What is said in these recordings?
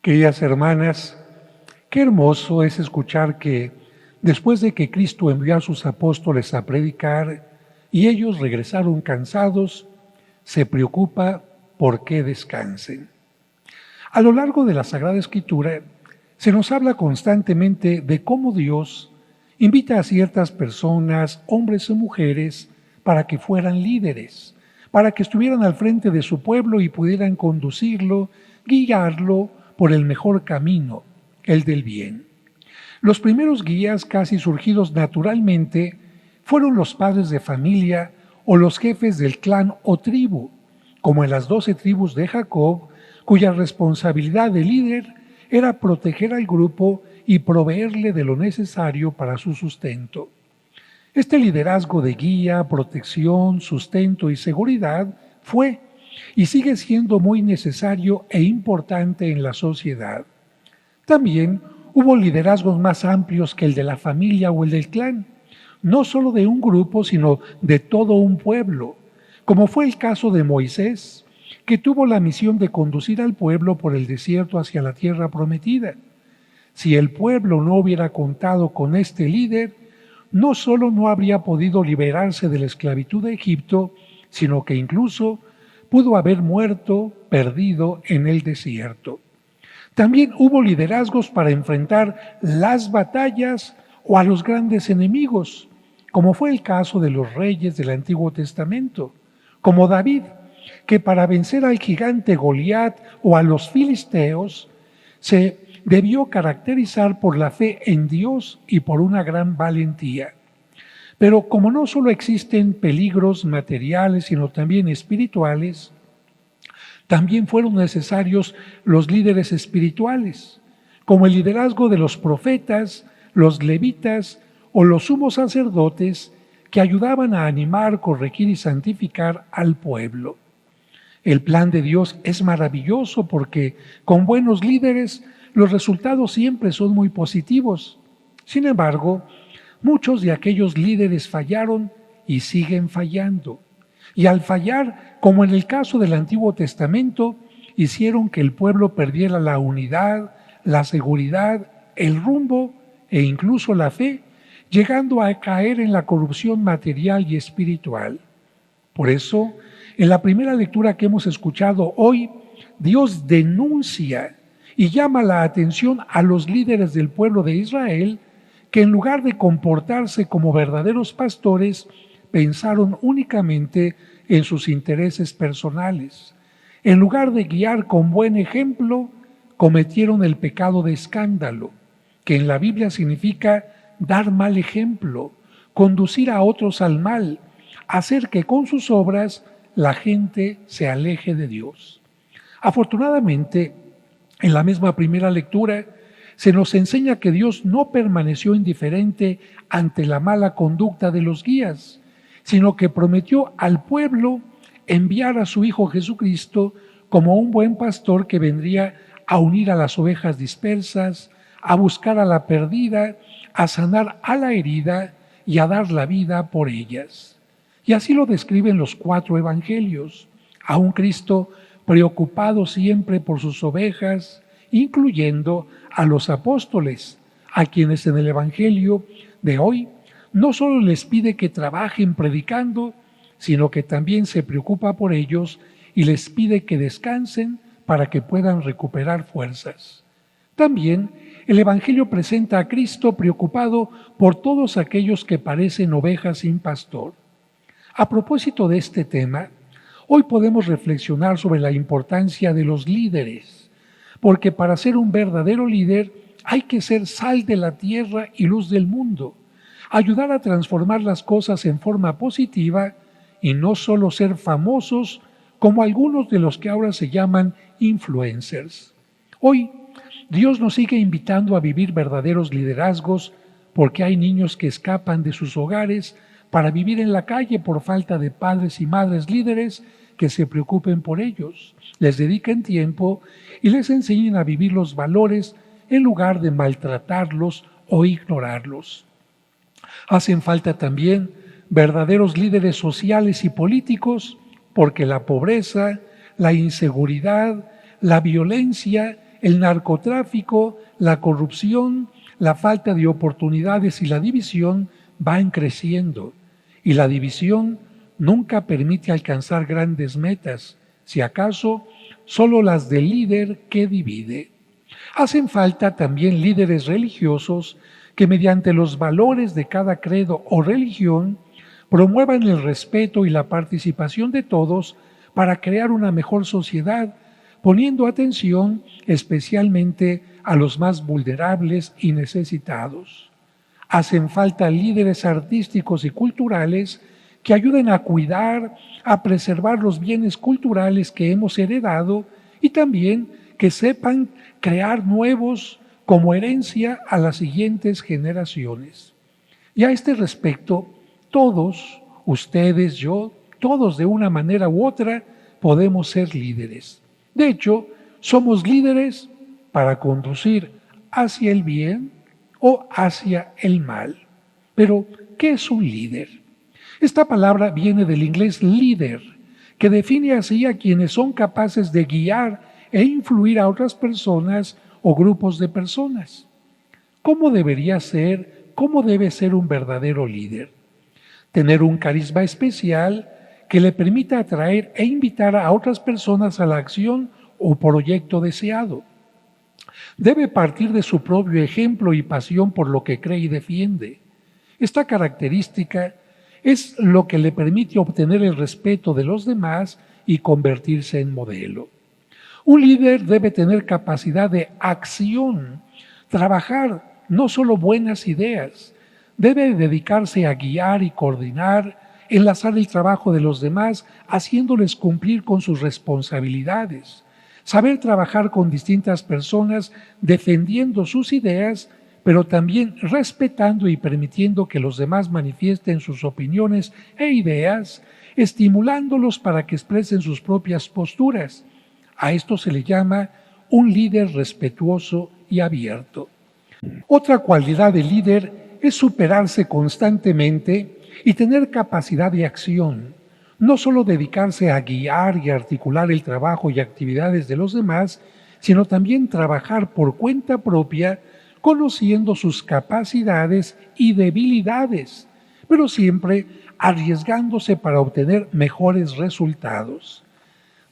Queridas hermanas, qué hermoso es escuchar que después de que Cristo envió a sus apóstoles a predicar y ellos regresaron cansados, se preocupa por que descansen. A lo largo de la Sagrada Escritura se nos habla constantemente de cómo Dios invita a ciertas personas, hombres y mujeres, para que fueran líderes, para que estuvieran al frente de su pueblo y pudieran conducirlo, guiarlo por el mejor camino, el del bien. Los primeros guías, casi surgidos naturalmente, fueron los padres de familia o los jefes del clan o tribu, como en las 12 tribus de Jacob, cuya responsabilidad de líder era proteger al grupo y proveerle de lo necesario para su sustento. Este liderazgo de guía, protección, sustento y seguridad fue y sigue siendo muy necesario e importante en la sociedad. También hubo liderazgos más amplios que el de la familia o el del clan, no solo de un grupo, sino de todo un pueblo, como fue el caso de Moisés, que tuvo la misión de conducir al pueblo por el desierto hacia la tierra prometida. Si el pueblo no hubiera contado con este líder, no solo no habría podido liberarse de la esclavitud de Egipto, sino que incluso pudo haber muerto, perdido en el desierto. También hubo liderazgos para enfrentar las batallas o a los grandes enemigos, como fue el caso de los reyes del Antiguo Testamento, como David, que para vencer al gigante Goliat o a los filisteos se debió caracterizar por la fe en Dios y por una gran valentía. Pero como no solo existen peligros materiales, sino también espirituales, también fueron necesarios los líderes espirituales, como el liderazgo de los profetas, los levitas o los sumos sacerdotes que ayudaban a animar, corregir y santificar al pueblo. El plan de Dios es maravilloso porque con buenos líderes los resultados siempre son muy positivos. Sin embargo, muchos de aquellos líderes fallaron y siguen fallando. Y al fallar, como en el caso del Antiguo Testamento, hicieron que el pueblo perdiera la unidad, la seguridad, el rumbo e incluso la fe, llegando a caer en la corrupción material y espiritual. Por eso, en la primera lectura que hemos escuchado hoy, Dios denuncia y llama la atención a los líderes del pueblo de Israel que en lugar de comportarse como verdaderos pastores, pensaron únicamente en sus intereses personales. En lugar de guiar con buen ejemplo, cometieron el pecado de escándalo, que en la Biblia significa dar mal ejemplo, conducir a otros al mal, hacer que con sus obras la gente se aleje de Dios. Afortunadamente, en la misma primera lectura, se nos enseña que Dios no permaneció indiferente ante la mala conducta de los guías, sino que prometió al pueblo enviar a su Hijo Jesucristo como un buen pastor que vendría a unir a las ovejas dispersas, a buscar a la perdida, a sanar a la herida y a dar la vida por ellas. Y así lo describen los 4 evangelios, a un Cristo preocupado siempre por sus ovejas, incluyendo a los apóstoles, a quienes en el evangelio de hoy no solo les pide que trabajen predicando, sino que también se preocupa por ellos y les pide que descansen para que puedan recuperar fuerzas. También el evangelio presenta a Cristo preocupado por todos aquellos que parecen ovejas sin pastor. A propósito de este tema, hoy podemos reflexionar sobre la importancia de los líderes, porque para ser un verdadero líder hay que ser sal de la tierra y luz del mundo, ayudar a transformar las cosas en forma positiva y no solo ser famosos como algunos de los que ahora se llaman influencers. Hoy, Dios nos sigue invitando a vivir verdaderos liderazgos porque hay niños que escapan de sus hogares para vivir en la calle por falta de padres y madres líderes que se preocupen por ellos, les dediquen tiempo y les enseñen a vivir los valores en lugar de maltratarlos o ignorarlos. Hacen falta también verdaderos líderes sociales y políticos porque la pobreza, la inseguridad, la violencia, el narcotráfico, la corrupción, la falta de oportunidades y la división van creciendo. Y la división nunca permite alcanzar grandes metas, si acaso solo las del líder que divide. Hacen falta también líderes religiosos que mediante los valores de cada credo o religión promuevan el respeto y la participación de todos para crear una mejor sociedad, poniendo atención especialmente a los más vulnerables y necesitados. Hacen falta líderes artísticos y culturales que ayuden a cuidar, a preservar los bienes culturales que hemos heredado y también que sepan crear nuevos como herencia a las siguientes generaciones. Y a este respecto, todos, ustedes, yo, todos de una manera u otra, podemos ser líderes. De hecho, somos líderes para conducir hacia el bien o hacia el mal. Pero, ¿qué es un líder? Esta palabra viene del inglés leader, que define así a quienes son capaces de guiar e influir a otras personas o grupos de personas. ¿Cómo debe ser un verdadero líder? Tener un carisma especial que le permita atraer e invitar a otras personas a la acción o proyecto deseado. Debe partir de su propio ejemplo y pasión por lo que cree y defiende. Esta característica es lo que le permite obtener el respeto de los demás y convertirse en modelo. Un líder debe tener capacidad de acción, trabajar no solo buenas ideas, debe dedicarse a guiar y coordinar, enlazar el trabajo de los demás, haciéndoles cumplir con sus responsabilidades, saber trabajar con distintas personas, defendiendo sus ideas, pero también respetando y permitiendo que los demás manifiesten sus opiniones e ideas, estimulándolos para que expresen sus propias posturas. A esto se le llama un líder respetuoso y abierto. Otra cualidad del líder es superarse constantemente y tener capacidad de acción. No solo dedicarse a guiar y articular el trabajo y actividades de los demás, sino también trabajar por cuenta propia, conociendo sus capacidades y debilidades, pero siempre arriesgándose para obtener mejores resultados.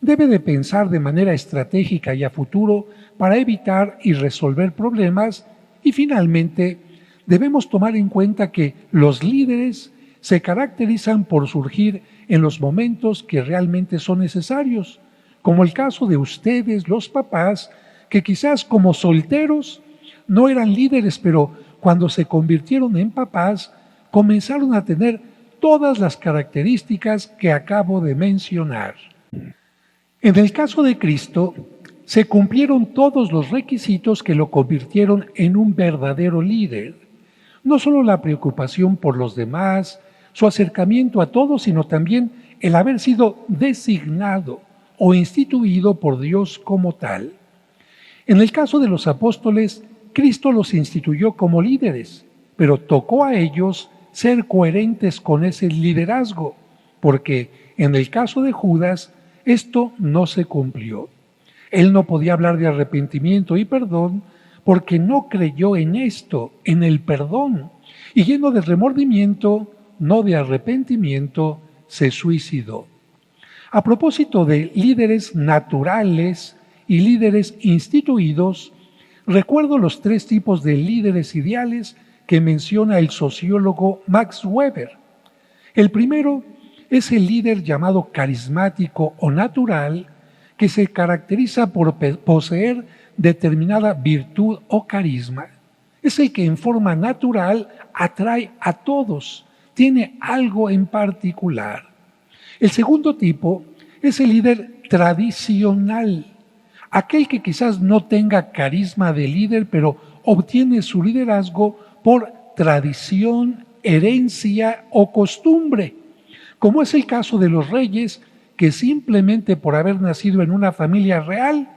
Debe de pensar de manera estratégica y a futuro para evitar y resolver problemas y finalmente debemos tomar en cuenta que los líderes se caracterizan por surgir en los momentos que realmente son necesarios, como el caso de ustedes, los papás, que quizás como solteros no eran líderes, pero cuando se convirtieron en papás comenzaron a tener todas las características que acabo de mencionar. En el caso de Cristo, se cumplieron todos los requisitos que lo convirtieron en un verdadero líder. No solo la preocupación por los demás, su acercamiento a todos, sino también el haber sido designado o instituido por Dios como tal. En el caso de los apóstoles, Cristo los instituyó como líderes, pero tocó a ellos ser coherentes con ese liderazgo, porque en el caso de Judas, esto no se cumplió. Él no podía hablar de arrepentimiento y perdón porque no creyó en esto, en el perdón, y lleno de remordimiento, no de arrepentimiento, se suicidó. A propósito de líderes naturales y líderes instituidos, recuerdo los 3 tipos de líderes ideales que menciona el sociólogo Max Weber. El primero es el líder llamado carismático o natural, que se caracteriza por poseer determinada virtud o carisma. Es el que en forma natural atrae a todos, tiene algo en particular. El segundo tipo es el líder tradicional, aquel que quizás no tenga carisma de líder, pero obtiene su liderazgo por tradición, herencia o costumbre, como es el caso de los reyes, que simplemente por haber nacido en una familia real,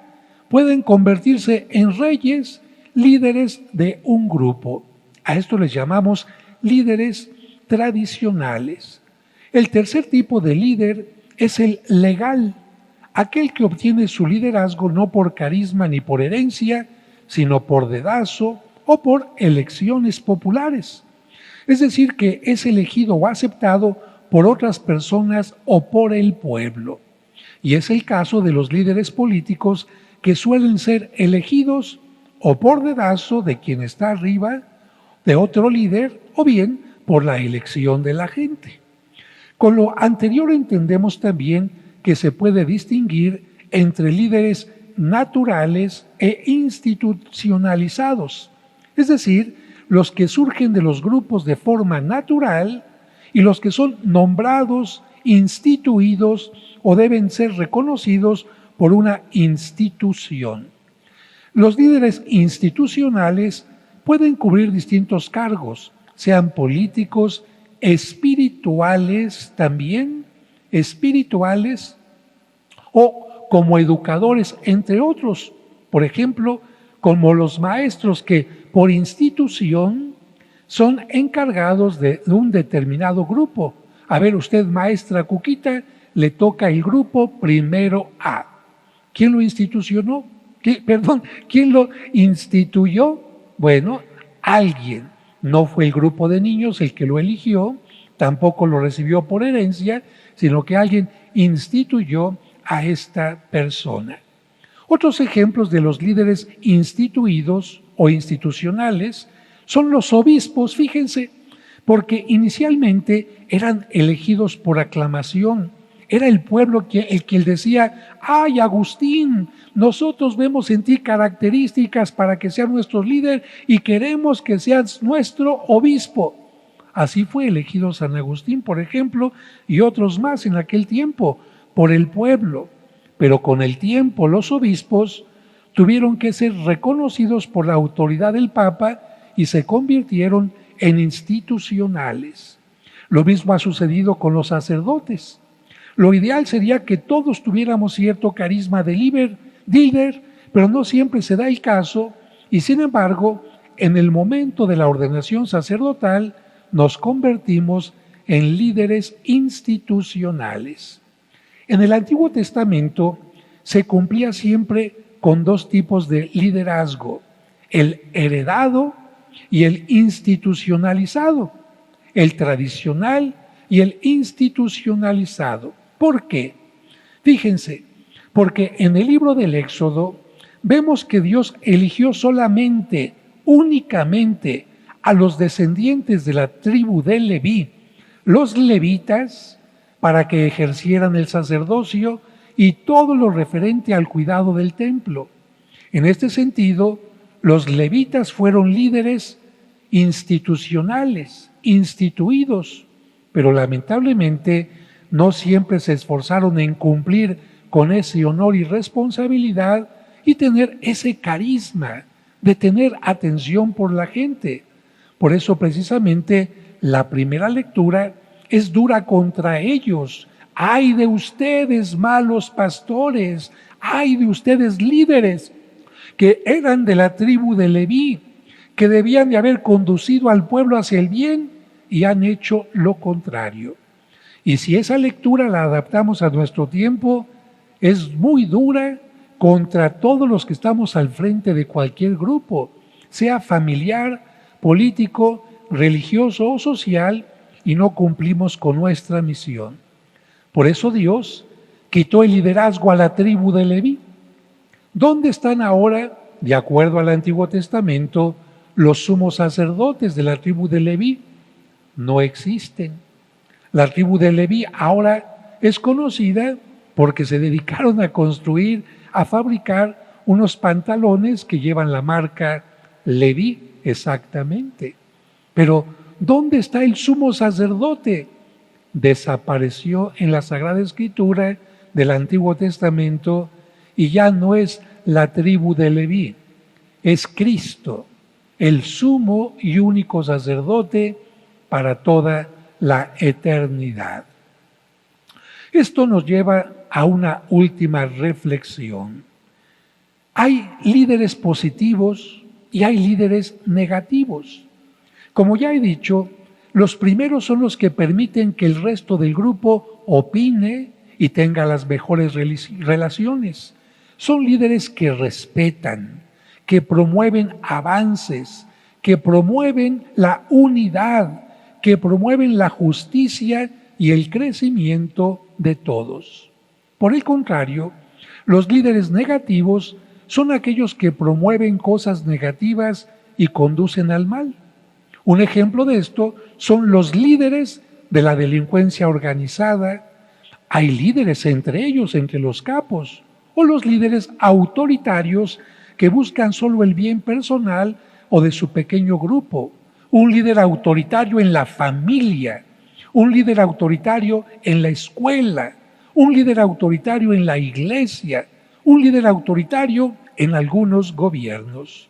pueden convertirse en reyes, líderes de un grupo. A esto les llamamos líderes tradicionales. El tercer tipo de líder es el legal, aquel que obtiene su liderazgo no por carisma ni por herencia, sino por dedazo o por elecciones populares. Es decir, que es elegido o aceptado por otras personas o por el pueblo. Y es el caso de los líderes políticos que suelen ser elegidos o por dedazo de quien está arriba, de otro líder, o bien por la elección de la gente. Con lo anterior entendemos también que se puede distinguir entre líderes naturales e institucionalizados, es decir, los que surgen de los grupos de forma natural y los que son nombrados, instituidos o deben ser reconocidos por una institución. Los líderes institucionales pueden cubrir distintos cargos, sean políticos, espirituales también, espirituales o como educadores, entre otros. Por ejemplo, como los maestros que por institución son encargados de un determinado grupo. A ver, usted, maestra Cuquita, le toca el grupo primero A. ¿Quién lo institucionó? ¿Quién lo instituyó? Bueno, alguien. No fue el grupo de niños el que lo eligió, tampoco lo recibió por herencia, sino que alguien instituyó a esta persona. Otros ejemplos de los líderes instituidos o institucionales son los obispos, fíjense, porque inicialmente eran elegidos por aclamación. Era el pueblo el que decía: ¡ay, Agustín! Nosotros vemos en ti características para que seas nuestro líder y queremos que seas nuestro obispo. Así fue elegido San Agustín, por ejemplo, y otros más en aquel tiempo, por el pueblo. Pero con el tiempo los obispos tuvieron que ser reconocidos por la autoridad del Papa y se convirtieron en institucionales. Lo mismo ha sucedido con los sacerdotes. Lo ideal sería que todos tuviéramos cierto carisma de líder, pero no siempre se da el caso y sin embargo, en el momento de la ordenación sacerdotal nos convertimos en líderes institucionales. En el Antiguo Testamento se cumplía siempre con dos tipos de liderazgo: el heredado y el institucionalizado, el tradicional y el institucionalizado. ¿Por qué? Fíjense, porque en el libro del Éxodo vemos que Dios eligió solamente, únicamente, a los descendientes de la tribu de Leví, los levitas, para que ejercieran el sacerdocio y todo lo referente al cuidado del templo. En este sentido, los levitas fueron líderes institucionales, instituidos, pero lamentablemente no siempre se esforzaron en cumplir con ese honor y responsabilidad y tener ese carisma de tener atención por la gente. Por eso precisamente la primera lectura es dura contra ellos. ¡Ay de ustedes, malos pastores! ¡Ay de ustedes, líderes! Que eran de la tribu de Leví, que debían de haber conducido al pueblo hacia el bien y han hecho lo contrario. Y si esa lectura la adaptamos a nuestro tiempo, es muy dura contra todos los que estamos al frente de cualquier grupo, sea familiar, político, religioso o social, y no cumplimos con nuestra misión. Por eso Dios quitó el liderazgo a la tribu de Leví. ¿Dónde están ahora, de acuerdo al Antiguo Testamento, los sumos sacerdotes de la tribu de Leví? No existen. La tribu de Leví ahora es conocida porque se dedicaron a construir, a fabricar unos pantalones que llevan la marca Leví, exactamente. Pero, ¿dónde está el sumo sacerdote? Desapareció en la Sagrada Escritura del Antiguo Testamento y ya no es la tribu de Leví, es Cristo, el sumo y único sacerdote para toda la eternidad. Esto nos lleva a una última reflexión. Hay líderes positivos y hay líderes negativos. Como ya he dicho, los primeros son los que permiten que el resto del grupo opine y tenga las mejores relaciones. Son líderes que respetan, que promueven avances, que promueven la unidad, que promueven la justicia y el crecimiento de todos. Por el contrario, los líderes negativos son aquellos que promueven cosas negativas y conducen al mal. Un ejemplo de esto son los líderes de la delincuencia organizada. Hay líderes entre ellos, entre los capos, o los líderes autoritarios que buscan solo el bien personal o de su pequeño grupo. Un líder autoritario en la familia, un líder autoritario en la escuela, un líder autoritario en la iglesia, un líder autoritario en algunos gobiernos.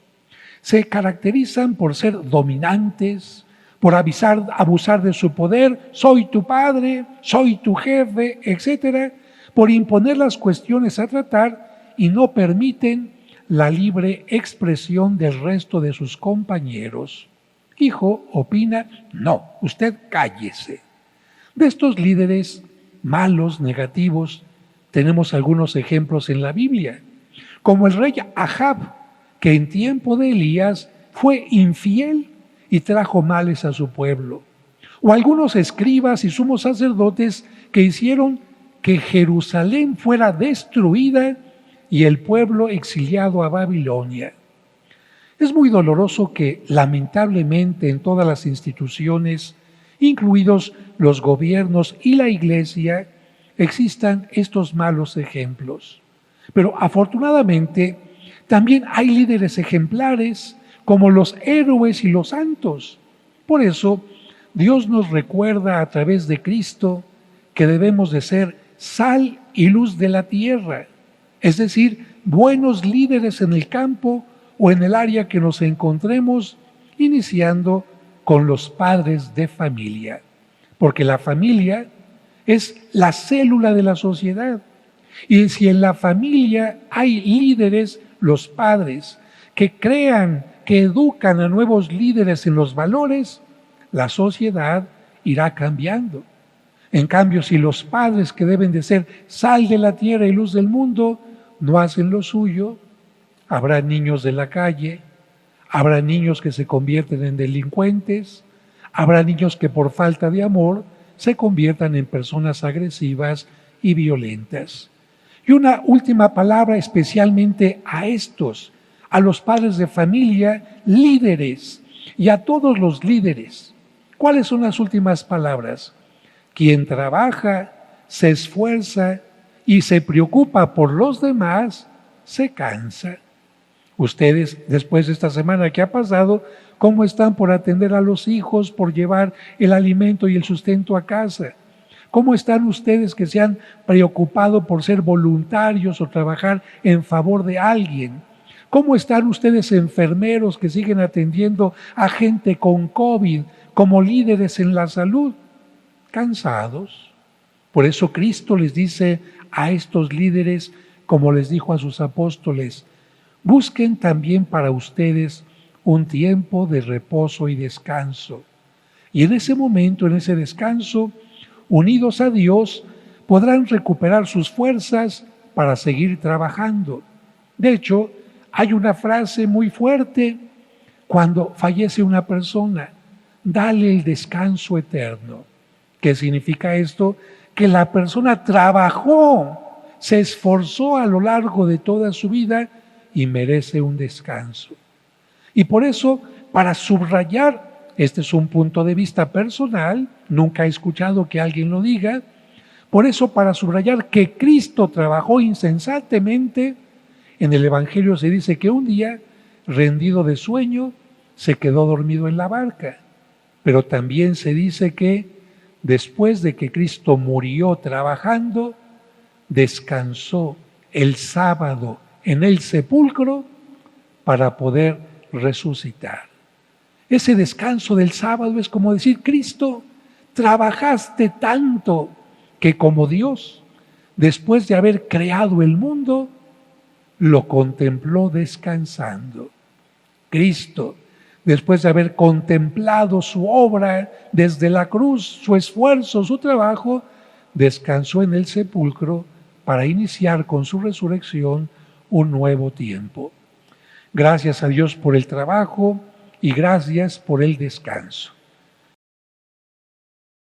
Se caracterizan por ser dominantes, por abusar de su poder, soy tu padre, soy tu jefe, etc., por imponer las cuestiones a tratar y no permiten la libre expresión del resto de sus compañeros. Hijo opina, no, usted cállese. De estos líderes malos, negativos, tenemos algunos ejemplos en la Biblia, como el rey Ahab, que en tiempo de Elías fue infiel y trajo males a su pueblo, o algunos escribas y sumos sacerdotes que hicieron que Jerusalén fuera destruida y el pueblo exiliado a Babilonia. Es muy doloroso que, lamentablemente, en todas las instituciones, incluidos los gobiernos y la iglesia, existan estos malos ejemplos. Pero afortunadamente, también hay líderes ejemplares, como los héroes y los santos. Por eso, Dios nos recuerda a través de Cristo que debemos de ser sal y luz de la tierra, es decir, buenos líderes en el campo o en el área que nos encontremos, iniciando con los padres de familia, porque la familia es la célula de la sociedad. Y si en la familia hay líderes, los padres, que crean, que educan a nuevos líderes en los valores, la sociedad irá cambiando. En cambio, si los padres, que deben de ser sal de la tierra y luz del mundo, no hacen lo suyo, habrá niños de la calle, habrá niños que se convierten en delincuentes, habrá niños que por falta de amor se conviertan en personas agresivas y violentas. Y una última palabra especialmente a estos, a los padres de familia, líderes, y a todos los líderes. ¿Cuáles son las últimas palabras? Quien trabaja, se esfuerza y se preocupa por los demás, se cansa. Ustedes, después de esta semana que ha pasado, ¿cómo están por atender a los hijos, por llevar el alimento y el sustento a casa? ¿Cómo están ustedes que se han preocupado por ser voluntarios o trabajar en favor de alguien? ¿Cómo están ustedes enfermeros que siguen atendiendo a gente con COVID como líderes en la salud? Cansados. Por eso Cristo les dice a estos líderes, como les dijo a sus apóstoles, busquen también para ustedes un tiempo de reposo y descanso. Y en ese momento, en ese descanso, unidos a Dios, podrán recuperar sus fuerzas para seguir trabajando. De hecho, hay una frase muy fuerte cuando fallece una persona: dale el descanso eterno. ¿Qué significa esto? Que la persona trabajó, se esforzó a lo largo de toda su vida y merece un descanso. Y por eso, para subrayar, este es un punto de vista personal, nunca he escuchado que alguien lo diga, por eso, para subrayar que Cristo trabajó incesantemente, en el Evangelio se dice que un día, rendido de sueño, se quedó dormido en la barca. Pero también se dice que después de que Cristo murió trabajando, descansó el sábado en el sepulcro para poder resucitar. Ese descanso del sábado es como decir: Cristo, trabajaste tanto que como Dios, después de haber creado el mundo, lo contempló descansando. Cristo, después de haber contemplado su obra desde la cruz, su esfuerzo, su trabajo, descansó en el sepulcro para iniciar con su resurrección un nuevo tiempo. Gracias a Dios por el trabajo y gracias por el descanso.